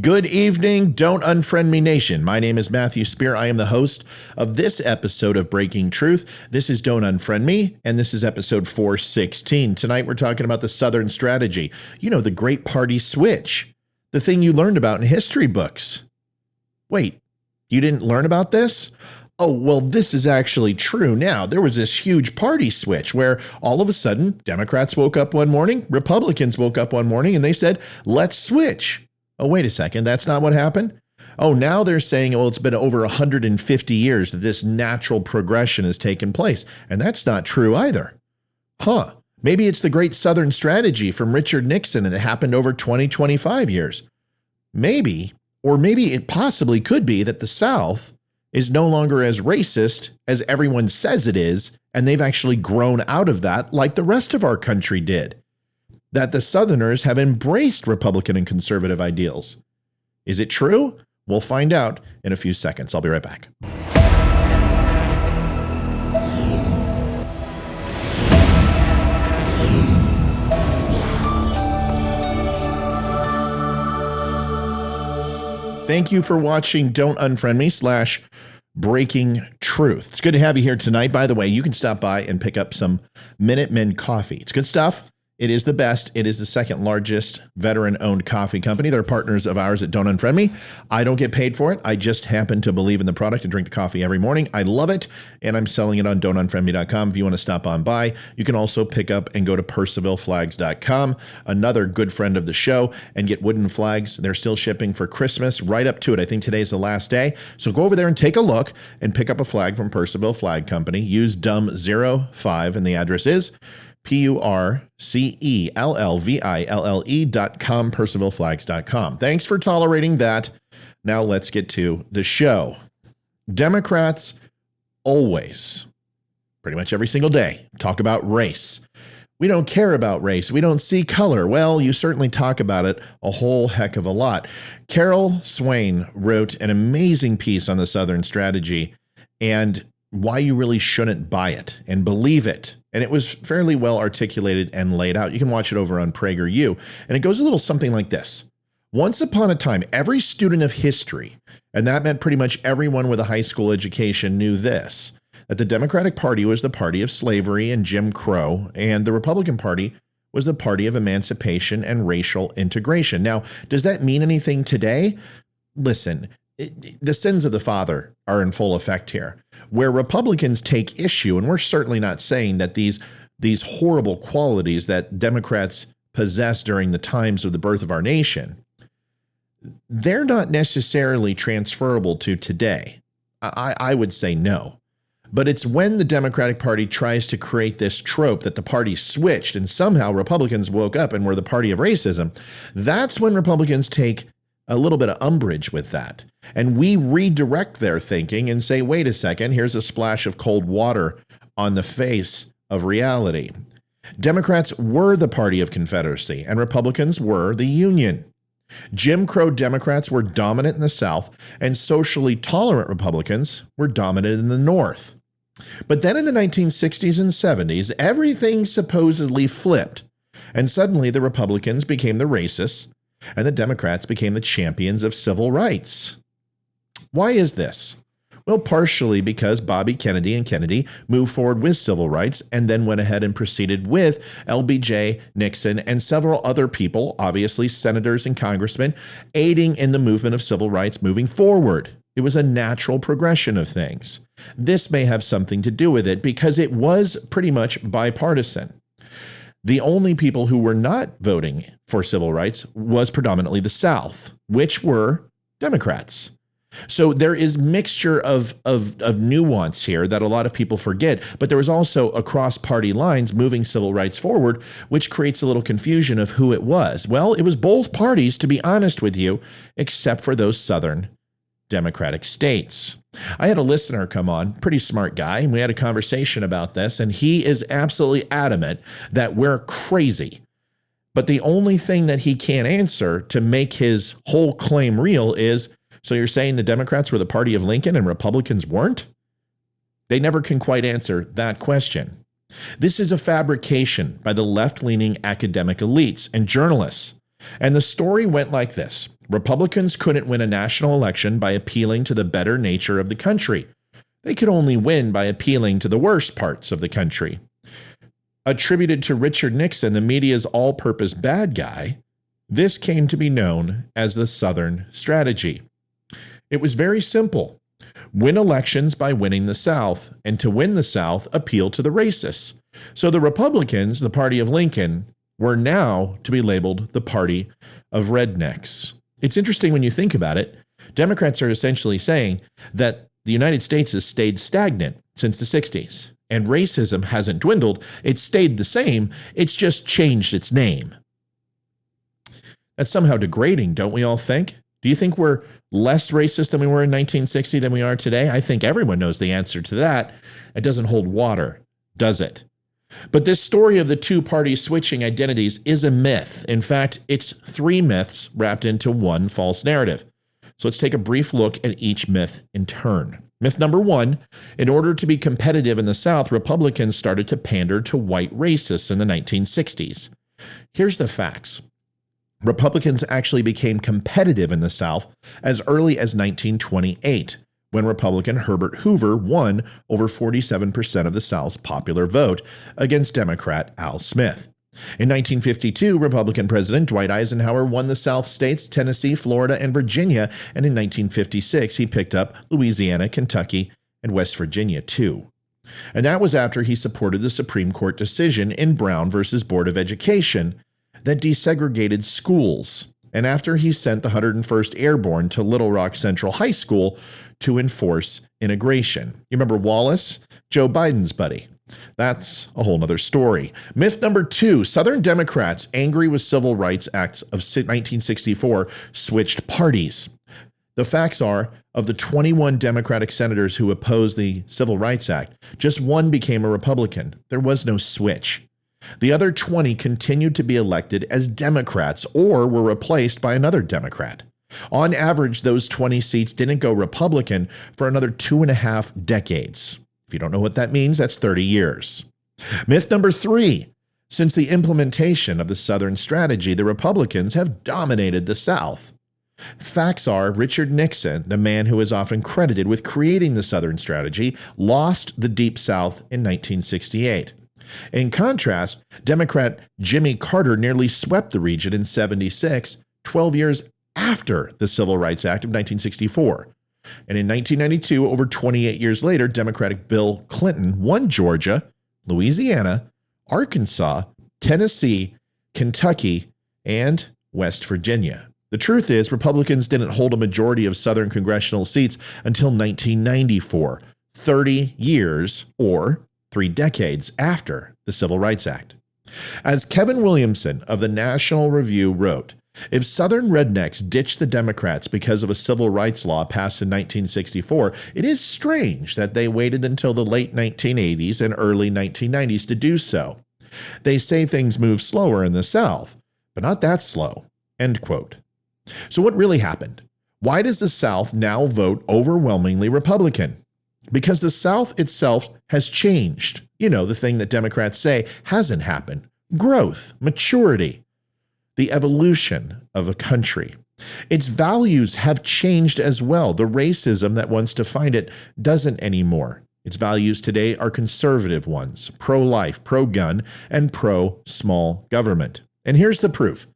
Good evening, Don't Unfriend Me Nation. My name is Matthew Spear. I am the host of this episode of Breaking Truth. This is Don't Unfriend Me, and this is episode 416. Tonight we're talking about the Southern strategy. You know, the Great Party Switch, the thing you learned about in history books. Wait, you didn't learn about this? Oh, well, this is actually true now. There was this huge party switch where all of a sudden Democrats woke up one morning, Republicans woke up one morning, and they said, let's switch. Oh, wait a second. That's not what happened? Oh, now they're saying, well, it's been over 150 years that this natural progression has taken place. And that's not true either. Huh. Maybe it's the great Southern strategy from Richard Nixon and it happened over 25 years. Maybe, or maybe it possibly could be that the South is no longer as racist as everyone says it is, and they've actually grown out of that like the rest of our country did. That the Southerners have embraced Republican and conservative ideals. Is it true? We'll find out in a few seconds. I'll be right back. Thank you for watching Don't Unfriend Me / Breaking Truth. It's good to have you here tonight. By the way, you can stop by and pick up some Minutemen coffee. It's good stuff. It is the best. It is the second largest veteran-owned coffee company. They're partners of ours at Don't Unfriend Me. I don't get paid for it. I just happen to believe in the product and drink the coffee every morning. I love it, and I'm selling it on don'tunfriendme.com if you want to stop on by. You can also pick up and go to percivalflags.com, another good friend of the show, and get wooden flags. They're still shipping for Christmas right up to it. I think today's the last day. So go over there and take a look and pick up a flag from Percival Flag Company. Use DUM05, and the address is PURCELLVILLE.com, percivalflags.com. Thanks for tolerating that. Now let's get to the show. Democrats always, pretty much every single day, talk about race. We don't care about race. We don't see color. Well, you certainly talk about it a whole heck of a lot. Carol Swain wrote an amazing piece on the Southern strategy and why you really shouldn't buy it and believe it. And it was fairly well articulated and laid out. You can watch it over on PragerU. And it goes a little something like this. Once upon a time, every student of history, and that meant pretty much everyone with a high school education, knew this, that the Democratic Party was the party of slavery and Jim Crow, and the Republican Party was the party of emancipation and racial integration. Now, does that mean anything today? Listen, the sins of the father are in full effect here. Where Republicans take issue, and we're certainly not saying that these horrible qualities that Democrats possess during the times of the birth of our nation, they're not necessarily transferable to today. I would say no. But it's when the Democratic Party tries to create this trope that the party switched and somehow Republicans woke up and were the party of racism, that's when Republicans take a little bit of umbrage with that. And we redirect their thinking and say, wait a second, here's a splash of cold water on the face of reality. Democrats were the party of Confederacy and Republicans were the Union. Jim Crow Democrats were dominant in the South and socially tolerant Republicans were dominant in the North. But then in the 1960s and 70s, everything supposedly flipped. And suddenly the Republicans became the racists and the Democrats became the champions of civil rights. Why is this? Well, partially because Bobby Kennedy and Kennedy moved forward with civil rights and then went ahead and proceeded with LBJ, Nixon, and several other people, obviously senators and congressmen, aiding in the movement of civil rights moving forward. It was a natural progression of things. This may have something to do with it because it was pretty much bipartisan. The only people who were not voting for civil rights was predominantly the South, which were Democrats. So there is mixture of nuance here that a lot of people forget, but there was also across party lines moving civil rights forward, which creates a little confusion of who it was. Well, it was both parties, to be honest with you, except for those Southern Democratic states. I had a listener come on, pretty smart guy, and we had a conversation about this, and he is absolutely adamant that we're crazy. But the only thing that he can't answer to make his whole claim real is, so you're saying the Democrats were the party of Lincoln and Republicans weren't? They never can quite answer that question. This is a fabrication by the left-leaning academic elites and journalists. And the story went like this. Republicans couldn't win a national election by appealing to the better nature of the country. They could only win by appealing to the worst parts of the country. Attributed to Richard Nixon, the media's all-purpose bad guy, this came to be known as the Southern strategy. It was very simple. Win elections by winning the South, and to win the South, appeal to the racists. So the Republicans, the party of Lincoln, were now to be labeled the party of rednecks. It's interesting when you think about it. Democrats are essentially saying that the United States has stayed stagnant since the 60s, and racism hasn't dwindled. It's stayed the same. It's just changed its name. That's somehow degrading, don't we all think? Do you think we're less racist than we were in 1960 than we are today? I think everyone knows the answer to that. It doesn't hold water, does it? But this story of the two parties switching identities is a myth. In fact, it's three myths wrapped into one false narrative. So let's take a brief look at each myth in turn. Myth number one, in order to be competitive in the South, Republicans started to pander to white racists in the 1960s. Here's the facts. Republicans actually became competitive in the South as early as 1928, when Republican Herbert Hoover won over 47% of the South's popular vote against Democrat Al Smith. In 1952, Republican President Dwight Eisenhower won the South states, Tennessee, Florida, and Virginia, and in 1956, he picked up Louisiana, Kentucky, and West Virginia, too. And that was after he supported the Supreme Court decision in Brown versus Board of Education that desegregated schools, and after he sent the 101st Airborne to Little Rock Central High School to enforce integration. You remember Wallace? Joe Biden's buddy. That's a whole nother story. Myth number two, Southern Democrats, angry with Civil Rights Acts of 1964, switched parties. The facts are, of the 21 Democratic senators who opposed the Civil Rights Act, just one became a Republican. There was no switch. The other 20 continued to be elected as Democrats or were replaced by another Democrat. On average, those 20 seats didn't go Republican for another 2.5 decades. If you don't know what that means, that's 30 years. Myth number three, since the implementation of the Southern strategy, the Republicans have dominated the South. Facts are, Richard Nixon, the man who is often credited with creating the Southern strategy, lost the Deep South in 1968. In contrast, Democrat Jimmy Carter nearly swept the region in 76, 12 years after the Civil Rights Act of 1964. And in 1992, over 28 years later, Democratic Bill Clinton won Georgia, Louisiana, Arkansas, Tennessee, Kentucky, and West Virginia. The truth is, Republicans didn't hold a majority of Southern congressional seats until 1994, 30 years or 3 decades after the Civil Rights Act. As Kevin Williamson of the National Review wrote, if Southern rednecks ditch the Democrats because of a civil rights law passed in 1964, it is strange that they waited until the late 1980s and early 1990s to do so. They say things move slower in the South, but not that slow. End quote. So what really happened? Why does the South now vote overwhelmingly Republican? Because the South itself has changed. You know, the thing that Democrats say hasn't happened. Growth, maturity, the evolution of a country. Its values have changed as well. The racism that once defined it doesn't anymore. Its values today are conservative ones, pro-life, pro-gun, and pro-small government. And here's the proof.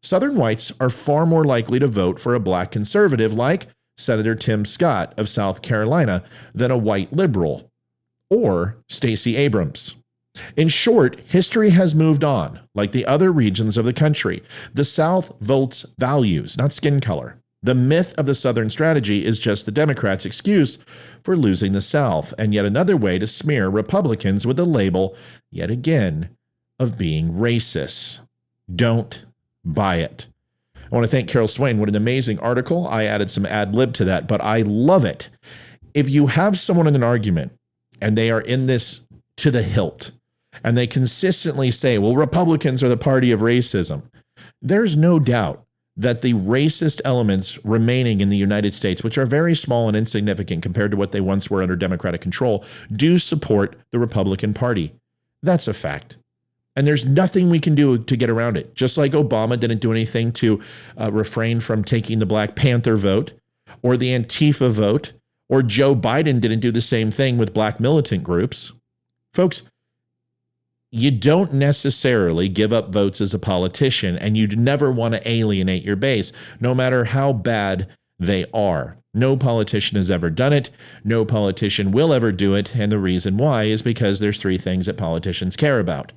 Southern whites are far more likely to vote for a black conservative like Senator Tim Scott of South Carolina than a white liberal or Stacey Abrams. In short, history has moved on, like the other regions of the country. The South votes values, not skin color. The myth of the Southern strategy is just the Democrats' excuse for losing the South, and yet another way to smear Republicans with the label, yet again, of being racist. Don't buy it. I want to thank Carol Swain. What an amazing article. I added some ad lib to that, but I love it. If you have someone in an argument and they are in this to the hilt, and they consistently say, well, Republicans are the party of racism, there's no doubt that the racist elements remaining in the United States, which are very small and insignificant compared to what they once were under Democratic control, do support the Republican Party. That's a fact. And there's nothing we can do to get around it. Just like Obama didn't do anything to refrain from taking the Black Panther vote or the Antifa vote, or Joe Biden didn't do the same thing with black militant groups. Folks, you don't necessarily give up votes as a politician, and you'd never want to alienate your base, no matter how bad they are. No politician has ever done it. No politician will ever do it. And the reason why is because there's three things that politicians care about: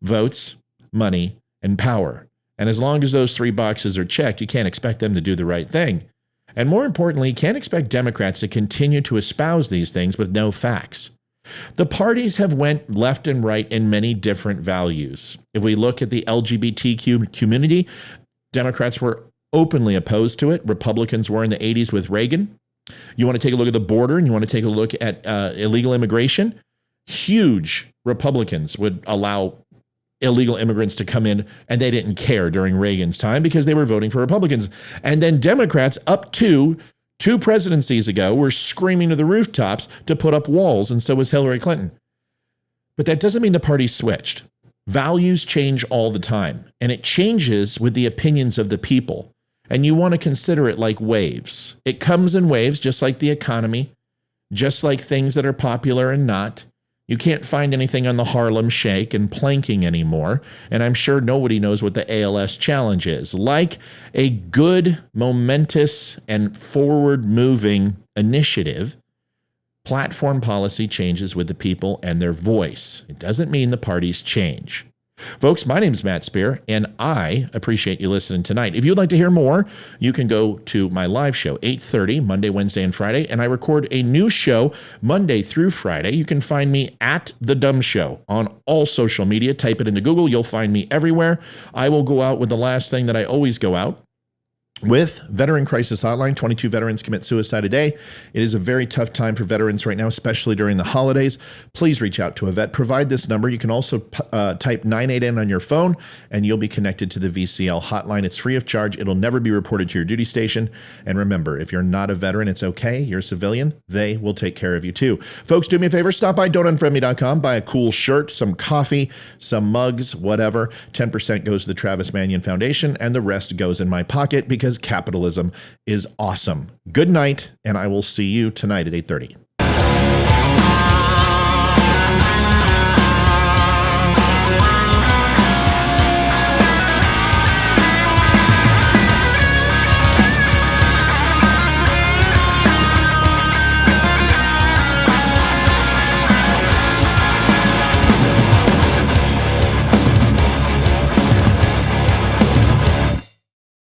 votes, money, and power. And as long as those three boxes are checked, you can't expect them to do the right thing. And more importantly, you can't expect Democrats to continue to espouse these things with no facts. The parties have went left and right in many different values. If we look at the LGBTQ community, Democrats were openly opposed to it. Republicans were in the 80s with Reagan. You want to take a look at the border and you want to take a look at illegal immigration. Huge Republicans would allow illegal immigrants to come in, and they didn't care during Reagan's time because they were voting for Republicans. And then Democrats, up to 2 presidencies ago, were screaming to the rooftops to put up walls, and so was Hillary Clinton. But that doesn't mean the party switched. Values change all the time, and it changes with the opinions of the people. And you want to consider it like waves. It comes in waves, just like the economy, just like things that are popular and not. You can't find anything on the Harlem Shake and planking anymore, and I'm sure nobody knows what the ALS challenge is. Like a good, momentous, and forward-moving initiative, platform policy changes with the people and their voice. It doesn't mean the parties change. Folks, my name is Matt Spear, and I appreciate you listening tonight. If you'd like to hear more, you can go to my live show, 8:30, Monday, Wednesday, and Friday, and I record a new show Monday through Friday. You can find me at The DUM Show on all social media. Type it into Google. You'll find me everywhere. I will go out with the last thing that I always go out with: Veteran Crisis Hotline. 22 veterans commit suicide a day. It is a very tough time for veterans right now, especially during the holidays. Please reach out to a vet. Provide this number. You can also type 98N on your phone, and you'll be connected to the VCL hotline. It's free of charge. It'll never be reported to your duty station. And remember, if you're not a veteran, it's okay. You're a civilian. They will take care of you too. Folks, do me a favor. Stop by don'tunfriendme.com. Buy a cool shirt, some coffee, some mugs, whatever. 10% goes to the Travis Manion Foundation, and the rest goes in my pocket because capitalism is awesome. Good night, and I will see you tonight at 8:30.